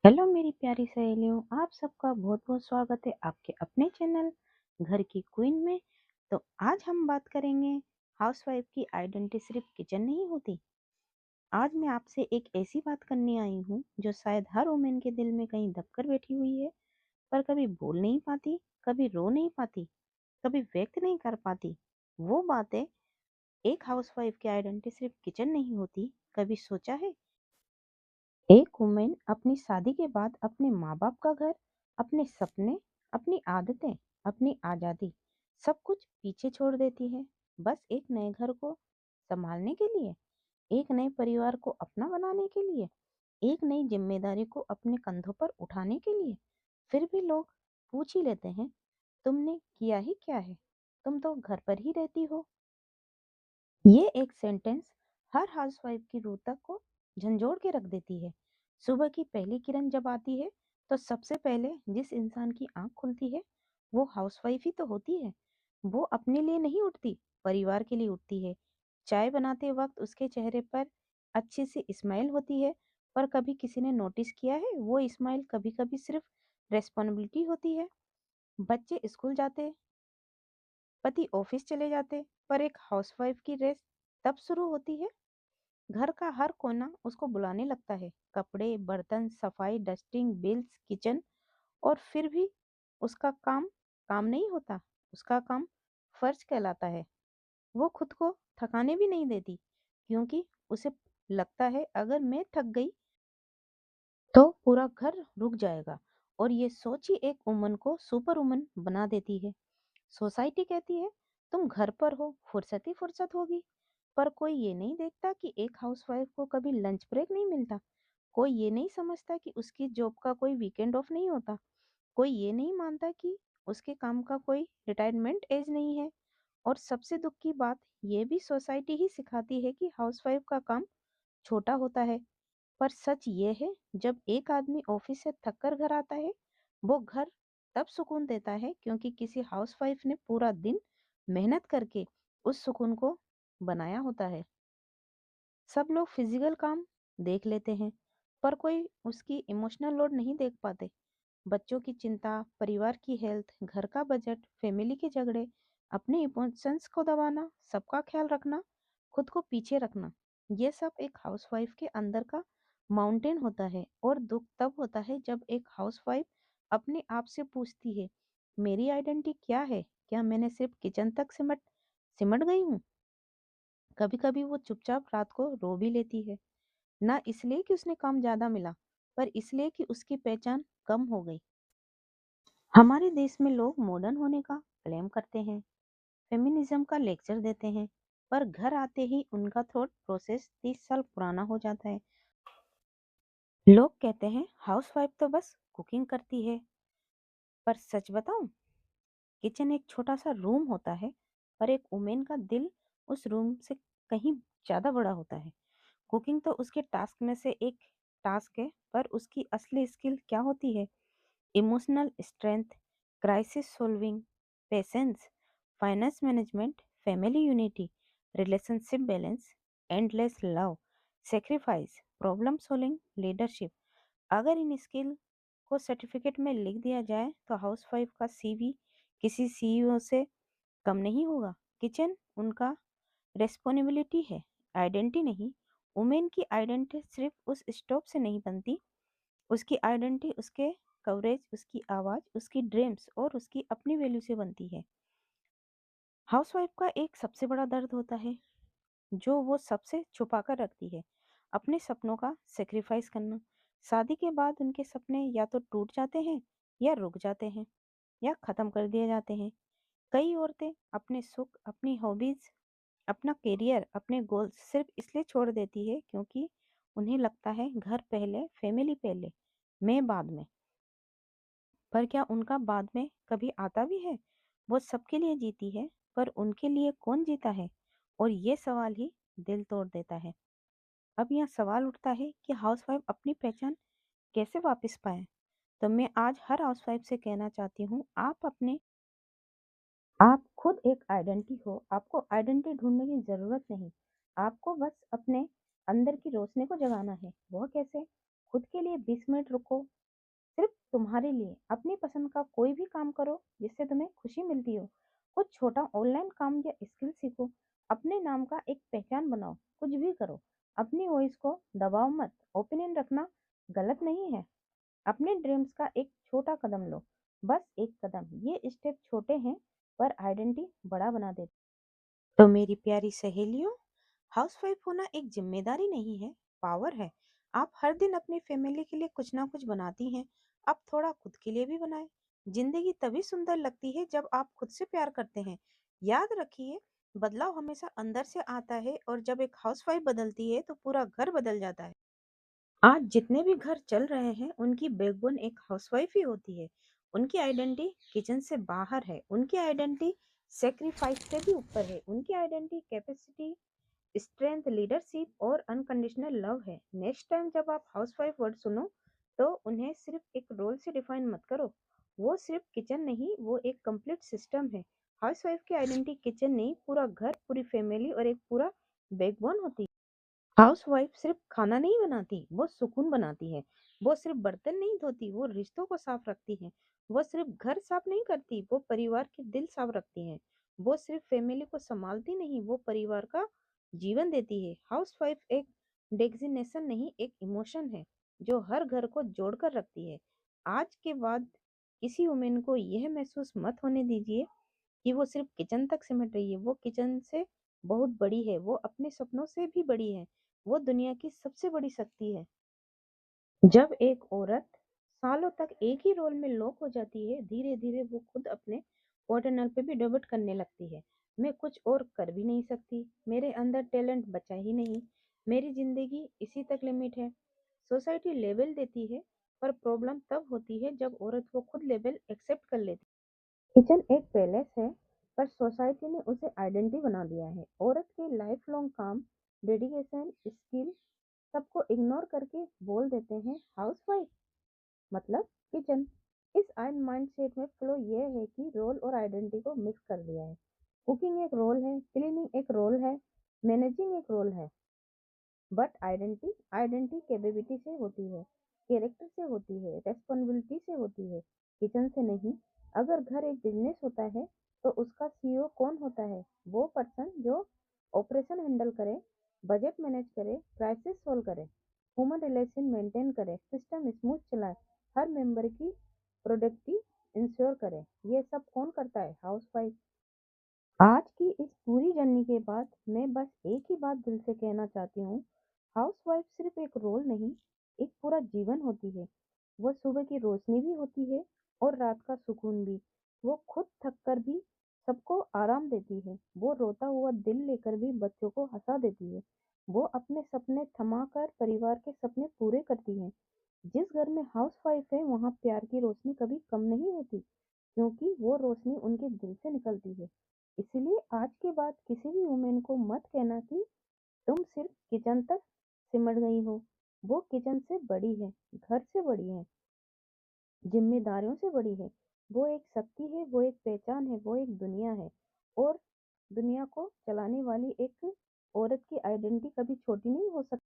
Hello मेरी प्यारी सहेलियों, आप सबका बहुत बहुत स्वागत है आपके अपने चैनल घर की क्वीन में। तो आज हम बात करेंगे हाउसवाइफ की आइडेंटिटी सिर्फ किचन नहीं होती। आज मैं आपसे एक ऐसी बात करने आई हूँ जो शायद हर वुमेन के दिल में कहीं दबकर बैठी हुई है, पर कभी बोल नहीं पाती, कभी रो नहीं पाती, कभी व्यक्त नहीं कर पाती। वो बात है, एक हाउसवाइफ की आइडेंटिटी सिर्फ किचन नहीं होती। कभी सोचा है एक वुमेन अपनी शादी के बाद अपने माँ बाप का घर, अपने सपने, अपनी आदतें, अपनी आज़ादी, सब कुछ पीछे छोड़ देती है, बस एक नए घर को संभालने के लिए, एक नए परिवार को अपना बनाने के लिए, एक नई जिम्मेदारी को अपने कंधों पर उठाने के लिए। फिर भी लोग पूछ ही लेते हैं, तुमने किया ही क्या है, तुम तो घर पर ही रहती हो। ये एक सेंटेंस हर हाउसवाइफ की रूह तक को झंझोड़ के रख देती है। सुबह की पहली किरण जब आती है तो सबसे पहले जिस इंसान की आंख खुलती है वो हाउसवाइफ ही तो होती है। वो अपने लिए नहीं उठती, परिवार के लिए उठती है। चाय बनाते वक्त उसके चेहरे पर अच्छी सी स्माइल होती है, पर कभी किसी ने नोटिस किया है वो स्माइल कभी कभी सिर्फ रेस्पॉन्सिबिलिटी होती है। बच्चे स्कूल जाते, पति ऑफिस चले जाते, पर एक हाउसवाइफ की रेस तब शुरू होती है। घर का हर कोना उसको बुलाने लगता है, कपड़े, बर्तन, सफाई, डस्टिंग, बिल्स, किचन। और फिर भी उसका काम काम नहीं होता, उसका काम फर्ज कहलाता है। वो खुद को थकाने भी नहीं देती, क्योंकि उसे लगता है अगर मैं थक गई तो पूरा घर रुक जाएगा। और ये सोच ही एक वुमन को सुपर वुमन बना देती है। सोसाइटी कहती है तुम घर पर हो, फुर्सत ही फुर्सत होगी। पर कोई ये नहीं देखता कि एक हाउसवाइफ को कभी लंच ब्रेक नहीं मिलता। कोई ये नहीं समझता कि उसकी जॉब का कोई वीकेंड ऑफ नहीं होता। कोई ये नहीं मानता कि उसके काम का कोई रिटायरमेंट एज नहीं है। और सबसे दुख की बात, ये भी सोसाइटी ही सिखाती है कि हाउसवाइफ का काम छोटा होता है। पर सच ये है, जब एक आदमी ऑफिस से थक कर घर आता है, वो घर तब सुकून देता है क्योंकि किसी हाउसवाइफ ने पूरा दिन मेहनत करके उस सुकून को बनाया होता है। सब लोग फिजिकल काम देख लेते हैं, पर कोई उसकी इमोशनल लोड नहीं देख पाते। बच्चों की चिंता, परिवार की हेल्थ, घर का बजट, फैमिली के झगड़े, अपने इमोशंस को दबाना, सबका ख्याल रखना, खुद को पीछे रखना, ये सब एक हाउसवाइफ के अंदर का माउंटेन होता है। और दुख तब होता है जब एक हाउसवाइफ अपने आप से पूछती है, मेरी आइडेंटिटी क्या है? क्या मैंने सिर्फ किचन तक सिमट सिमट गई हूँ? कभी कभी वो चुपचाप रात को रो भी लेती है, ना इसलिए कि उसने काम ज्यादा मिला, पर इसलिए कि उसकी पहचान कम हो गई। हमारे देश में लोग मॉडर्न होने का क्लेम करते हैं, फेमिनिज्म का लेक्चर देते हैं, पर घर आते ही उनका थॉट प्रोसेस 30 साल पुराना हो जाता है। लोग कहते हैं हाउसवाइफ तो बस कुकिंग करती है, पर सच बताऊं, किचन एक छोटा सा रूम होता है, पर एक वुमेन का दिल उस रूम से कहीं ज्यादा बड़ा होता है। कुकिंग तो उसके टास्क में से एक टास्क है, पर उसकी असली स्किल क्या होती है? Emotional strength, crisis solving, patience, finance management, family unity, relationship balance, endless love, sacrifice, problem solving, leadership. अगर इन स्किल को सर्टिफिकेट में लिख दिया जाए तो हाउसवाइफ का सीवी किसी सीईओ से कम नहीं होगा। किचन उनका रेस्पॉन्सिबिलिटी है, आइडेंटिटी नहीं। वुमेन की आइडेंटिटी सिर्फ उस स्टोव से नहीं बनती, उसकी आइडेंटिटी उसके कवरेज, उसकी आवाज, उसकी ड्रीम्स और उसकी अपनी वैल्यू से बनती है। हाउसवाइफ का एक सबसे बड़ा दर्द होता है जो वो सबसे छुपा कर रखती है, अपने सपनों का सेक्रीफाइस करना। शादी के बाद उनके सपने या तो टूट जाते हैं, या रुक जाते हैं, या खत्म कर दिए जाते हैं। कई औरतें अपने सुख, अपनी हॉबीज, अपना करियर, अपने गोल्स सिर्फ इसलिए छोड़ देती है क्योंकि उन्हें लगता है घर पहले, फैमिली पहले, मैं बाद में। पर क्या उनका बाद में कभी आता भी है? वो सबके लिए जीती है, पर उनके लिए कौन जीता है? और ये सवाल ही दिल तोड़ देता है। अब यहाँ सवाल उठता है कि हाउसवाइफ अपनी पहचान कैसे वापस पाए। तो मैं आज हर हाउसवाइफ से कहना चाहती हूँ, आप खुद एक आइडेंटिटी हो, आपको आइडेंटिटी ढूंढने की जरूरत नहीं। आपको बस अपने अंदर की रोशनी को जगाना है। वो कैसे? खुद के लिए 20 मिनट रुको, सिर्फ तुम्हारे लिए अपनी पसंद का कोई भी काम करो जिससे तुम्हें खुशी मिलती हो। कुछ छोटा ऑनलाइन काम या स्किल सीखो, अपने नाम का एक पहचान बनाओ, कुछ भी करो। अपनी वॉइस को दबाओ मत, ओपिनियन रखना गलत नहीं है। अपने ड्रीम्स का एक छोटा कदम लो, बस एक कदम। ये स्टेप छोटे हैं पर आइडेंटिटी बड़ा बना देते। तो मेरी प्यारी सहेलियों, हाउसवाइफ होना एक जिम्मेदारी नहीं है, पावर है। आप हर दिन अपनी फैमिली के लिए कुछ ना कुछ बनाती हैं। अब थोड़ा खुद के लिए भी बनाएं। जिंदगी तभी सुंदर लगती है जब आप खुद से प्यार करते हैं। याद रखिए, बदलाव हमेशा अंदर से आता है और जब एक हाउसवाइफ बदलती है तो पूरा घर बदल जाता है। आज जितने भी घर चल रहे हैं उनकी बैकबोन एक हाउसवाइफ ही होती है। उनकी आइडेंटिटी किचन से बाहर है, उनकी आइडेंटिटी सेक्रीफाइस से भी ऊपर है, उनकी आइडेंटिटी कैपेसिटी, स्ट्रेंथ, लीडरशिप और अनकंडीशनल लव है। नेक्स्ट टाइम जब आप हाउसवाइफ वर्ड सुनो तो उन्हें सिर्फ एक रोल से डिफाइन मत करो। वो सिर्फ किचन नहीं, वो एक कंप्लीट सिस्टम है। हाउसवाइफ की आइडेंटिटी किचन नहीं, पूरा घर, पूरी फैमिली और एक पूरा बैकबोन होती है। हाउसवाइफ सिर्फ खाना नहीं बनाती, वो सुकून बनाती है। वो सिर्फ बर्तन नहीं धोती, वो रिश्तों को साफ रखती है। वो सिर्फ घर साफ नहीं करती, वो परिवार के दिल साफ रखती है। वो सिर्फ फैमिली को संभालती नहीं, वो परिवार का जीवन देती है। हाउसवाइफ एक डेजिग्नेशन नहीं, एक इमोशन है जो हर घर को जोड़कर रखती है। आज के बाद किसी वुमेन को यह महसूस मत होने दीजिए कि वो सिर्फ किचन तक सिमट रही है। वो किचन से बहुत बड़ी है, वो अपने सपनों से भी बड़ी है। वो दुनिया की सबसे बड़ी शक्ति है। जब एक औरत सालों तक एक ही रोल में लॉक हो जाती है, धीरे धीरे वो खुद अपने पोर्टनल पे भी डेबिट करने लगती है। मैं कुछ और कर भी नहीं सकती, मेरे अंदर टैलेंट बचा ही नहीं, मेरी जिंदगी इसी तक लिमिट है। सोसाइटी लेबल देती है, पर प्रॉब्लम तब होती है जब औरत वो खुद लेबल एक्सेप्ट कर लेती है। किचन एक पैलेस है, पर सोसाइटी ने उसे आइडेंटिटी बना दिया है। औरत के लाइफ लॉन्ग काम, डेडिकेशन, स्किल सबको इग्नोर करके बोल देते हैं हाउसवाइफ मतलब किचन। इस आयन माइंडसेट में फ्लो ये है कि रोल और आइडेंटिटी को मिक्स कर दिया है। कुकिंग एक रोल है, क्लीनिंग एक रोल है, मैनेजिंग एक रोल है, बट आइडेंटिटी आइडेंटिटी कैपेबिलिटी से होती है, कैरेक्टर से होती है, रेस्पॉन्सिबिलिटी से होती है, किचन से नहीं। अगर घर एक बिजनेस होता है तो उसका सीईओ कौन होता है? वो पर्सन जो ऑपरेशन हैंडल करे, बजट मैनेज करे, क्राइसिस सोल्व करे, ह्यूमन रिलेशन मेंटेन करे, सिस्टम स्मूथ चलाए, हर मेंबर की प्रोडक्टिव इंश्योर करे। ये सब कौन करता है? हाउसवाइफ। आज की इस पूरी जर्नी के बाद मैं बस एक ही बात दिल से कहना चाहती हूँ, हाउसवाइफ सिर्फ एक रोल नहीं, एक पूरा जीवन होती है। वो सुबह की रोशनी भी होती है और रात का सुकून भी। वो खुद थक कर भी सबको आराम देती है। वो रोता हुआ दिल लेकर भी बच्चों को हंसा देती है। वो अपने सपने थमा कर परिवार के सपने पूरे करती है। जिस घर में हाउसवाइफ है वहाँ प्यार की रोशनी कभी कम नहीं होती, क्योंकि वो रोशनी उनके दिल से निकलती है। इसीलिए आज के बाद किसी भी वुमेन को मत कहना कि तुम सिर्फ किचन तक सिमट गई हो। वो किचन से बड़ी है, घर से बड़ी है, जिम्मेदारियों से बड़ी है। वो एक शक्ति है, वो एक पहचान है, वो एक दुनिया है। और दुनिया को चलाने वाली एक औरत की आइडेंटिटी कभी छोटी नहीं हो सकती।